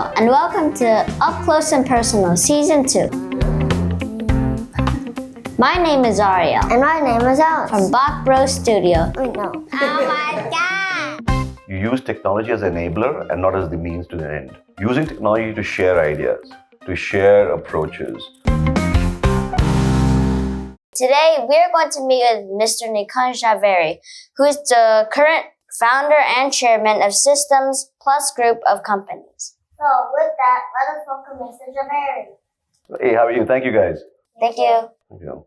Hello, and welcome to Up Close and Personal Season 2. My name is Ariel. And my name is Alex. From Bach Bros Studio. I know. Oh my God! You use technology as an enabler and not as the means to the end. Using technology to share ideas, to share approaches. Today, we're going to meet with Mr. Nikunj Jhaveri, who is the current founder and chairman of Systems Plus Group of Companies. So with that, let us welcome Mr. Jhaveri. Hey, how are you? Thank you, guys. Thank you. Thank you.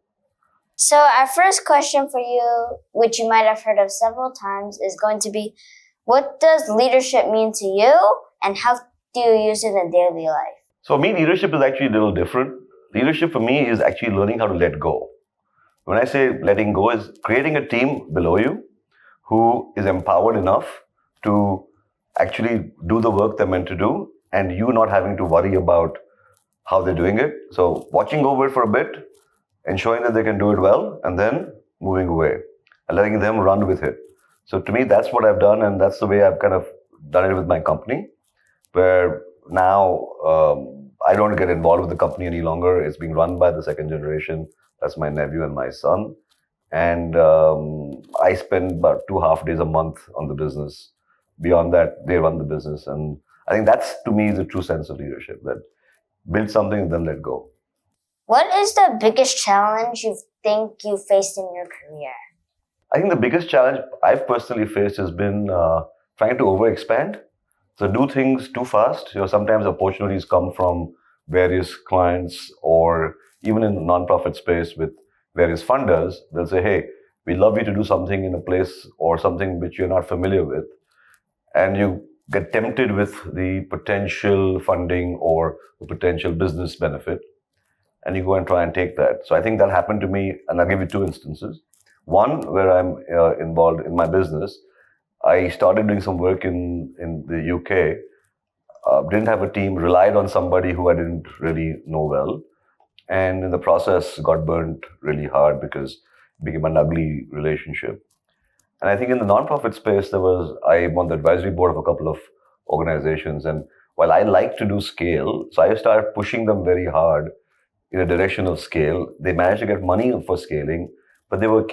So our first question for you, which you might have heard of several times, is going to be, what does leadership mean to you, and how do you use it in daily life? So, me, leadership is actually a little different. Leadership for me is actually learning how to let go. When I say letting go, is creating a team below you who is empowered enough to actually do the work they're meant to do, and you not having to worry about how they're doing it. So watching over it for a bit, ensuring that they can do it well, and then moving away and letting them run with it. So to me, that's what I've done, and that's the way I've kind of done it with my company, where now I don't get involved with the company any longer. It's being run by the second generation. That's my nephew and my son. And I spend about 2.5 days a month on the business. Beyond that, they run the business. And I think that's, to me, the true sense of leadership, that build something and then let go. What is the biggest challenge you think you faced in your career? I think the biggest challenge I've personally faced has been trying to overexpand. So do things too fast. Sometimes opportunities come from various clients, or even in the nonprofit space with various funders. They'll say, hey, we'd love you to do something in a place or something which you're not familiar with. And you get tempted with the potential funding or the potential business benefit, and you go and try and take that. So I think that happened to me, and I'll give you 2 instances. One, where I'm involved in my business, I started doing some work in the UK, didn't have a team, relied on somebody who I didn't really know well, and in the process got burnt really hard because it became an ugly relationship. And I think in the nonprofit space, I'm on the advisory board of a couple of organizations, and while I like to do scale, so I started pushing them very hard in a direction of scale. They managed to get money for scaling, but they were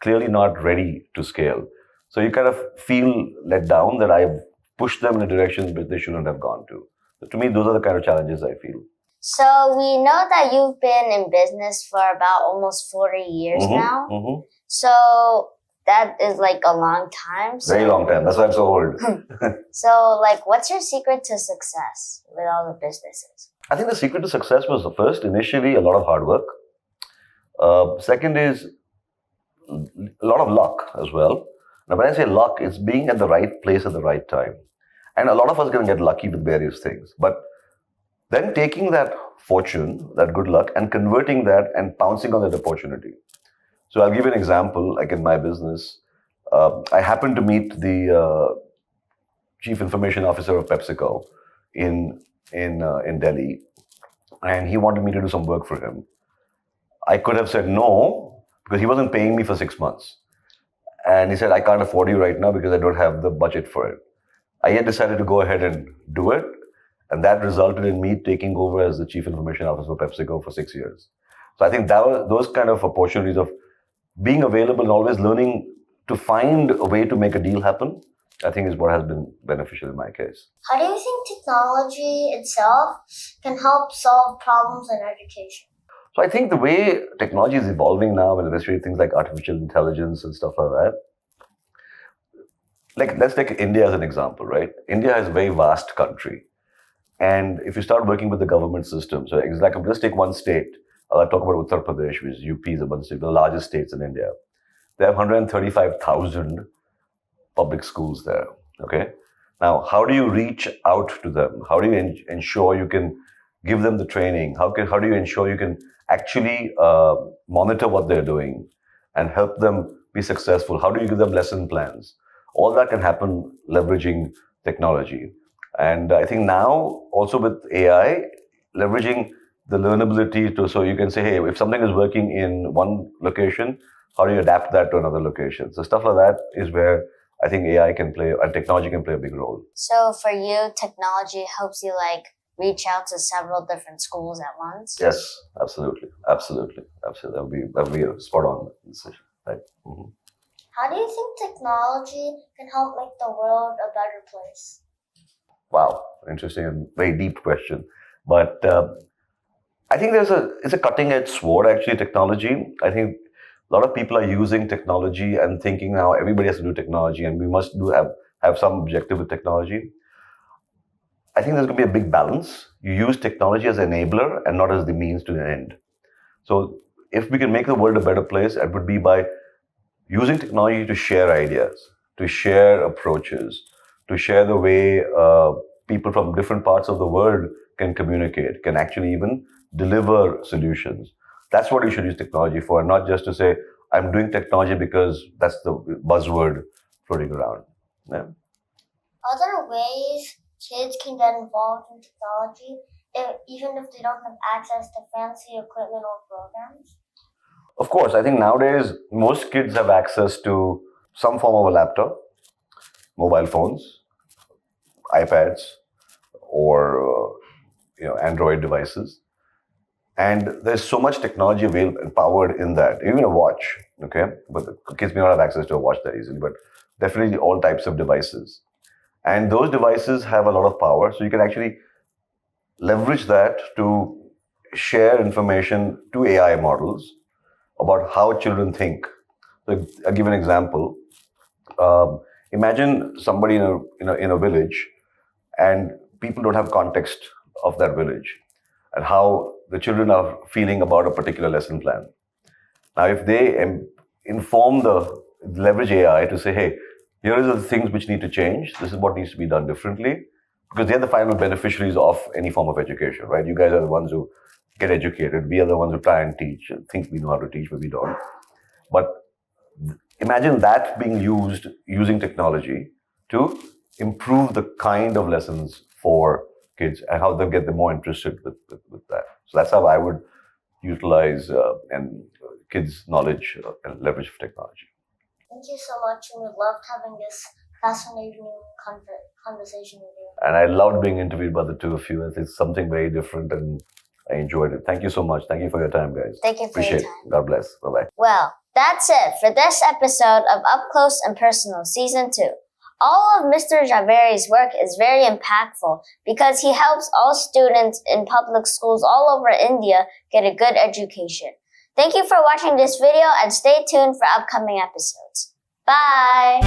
clearly not ready to scale. So you kind of feel let down that I've pushed them in a direction which they shouldn't have gone to. So to me, those are the kind of challenges I feel. So we know that you've been in business for about almost 40 years now. Mm-hmm. So that is like a long time. So, Very long time. That's why I'm so old. So what's your secret to success with all the businesses? I think the secret to success was, first, initially, a lot of hard work. Second is a lot of luck as well. Now, when I say luck, it's being at the right place at the right time. And a lot of us can get lucky with various things. But then taking that fortune, that good luck, and converting that and pouncing on that opportunity. So I'll give you an example. Like in my business, I happened to meet the chief information officer of PepsiCo in Delhi, and he wanted me to do some work for him. I could have said no because he wasn't paying me for 6 months. And he said, I can't afford you right now because I don't have the budget for it. I yet decided to go ahead and do it. And that resulted in me taking over as the chief information officer for PepsiCo for 6 years. So I think those kind of opportunities of being available and always learning to find a way to make a deal happen, I think is what has been beneficial in my case. How do you think technology itself can help solve problems in education? So I think the way technology is evolving now, and especially things like artificial intelligence and stuff like that, like let's take India as an example, right? India is a very vast country. And if you start working with the government system, so it's like, let's take one state. I'll talk about Uttar Pradesh, which is UP, is one state, the largest states in India. They have 135,000 public schools there, okay? Now, how do you reach out to them? How do you ensure you can give them the training? How do you ensure you can actually monitor what they're doing and help them be successful? How do you give them lesson plans? All that can happen leveraging technology. And I think now also with AI, leveraging the learnability so you can say, hey, if something is working in one location, how do you adapt that to another location? So stuff like that is where I think AI can play, and technology can play a big role. So for you, technology helps you like reach out to several different schools at once? Yes, absolutely. That'll be a spot on decision. Right. Mm-hmm. How do you think technology can help make the world a better place? Wow, interesting and very deep question. But I think it's a cutting edge sword actually. Technology. I think a lot of people are using technology and thinking now everybody has to do technology and we must have some objective with technology. I think there's going to be a big balance. You use technology as an enabler and not as the means to the end. So if we can make the world a better place, it would be by using technology to share ideas, to share approaches, to share the way people from different parts of the world can communicate, can actually even deliver solutions. That's what we should use technology for, not just to say, I'm doing technology because that's the buzzword floating around. Yeah. Are there ways kids can get involved in technology even if they don't have access to fancy equipment or programs? Of course, I think nowadays most kids have access to some form of a laptop, mobile phones, iPads, or Android devices. And there's so much technology available and powered in that, even a watch, okay? But the kids may not have access to a watch that easily, but definitely all types of devices. And those devices have a lot of power, so you can actually leverage that to share information to AI models about how children think. So I'll give an example. Imagine somebody in a village, and people don't have context of that village and how the children are feeling about a particular lesson plan. Now, if they leverage AI to say, hey, here are the things which need to change. This is what needs to be done differently, because they're the final beneficiaries of any form of education, right? You guys are the ones who get educated. We are the ones who try and teach and think we know how to teach, but we don't. But imagine that being used using technology to improve the kind of lessons for kids and how they get them more interested with that. So that's how I would utilize kids' knowledge and leverage of technology. Thank you so much, and we loved having this fascinating conversation with you. And I loved being interviewed by the two of you. It's something very different and I enjoyed it. Thank you so much. Thank you for your time, guys. Thank you for Appreciate your time. It. God bless. Bye-bye. Well, that's it for this episode of Up Close and Personal Season 2. All of Mr. Jhaveri's work is very impactful because he helps all students in public schools all over India get a good education. Thank you for watching this video and stay tuned for upcoming episodes. Bye!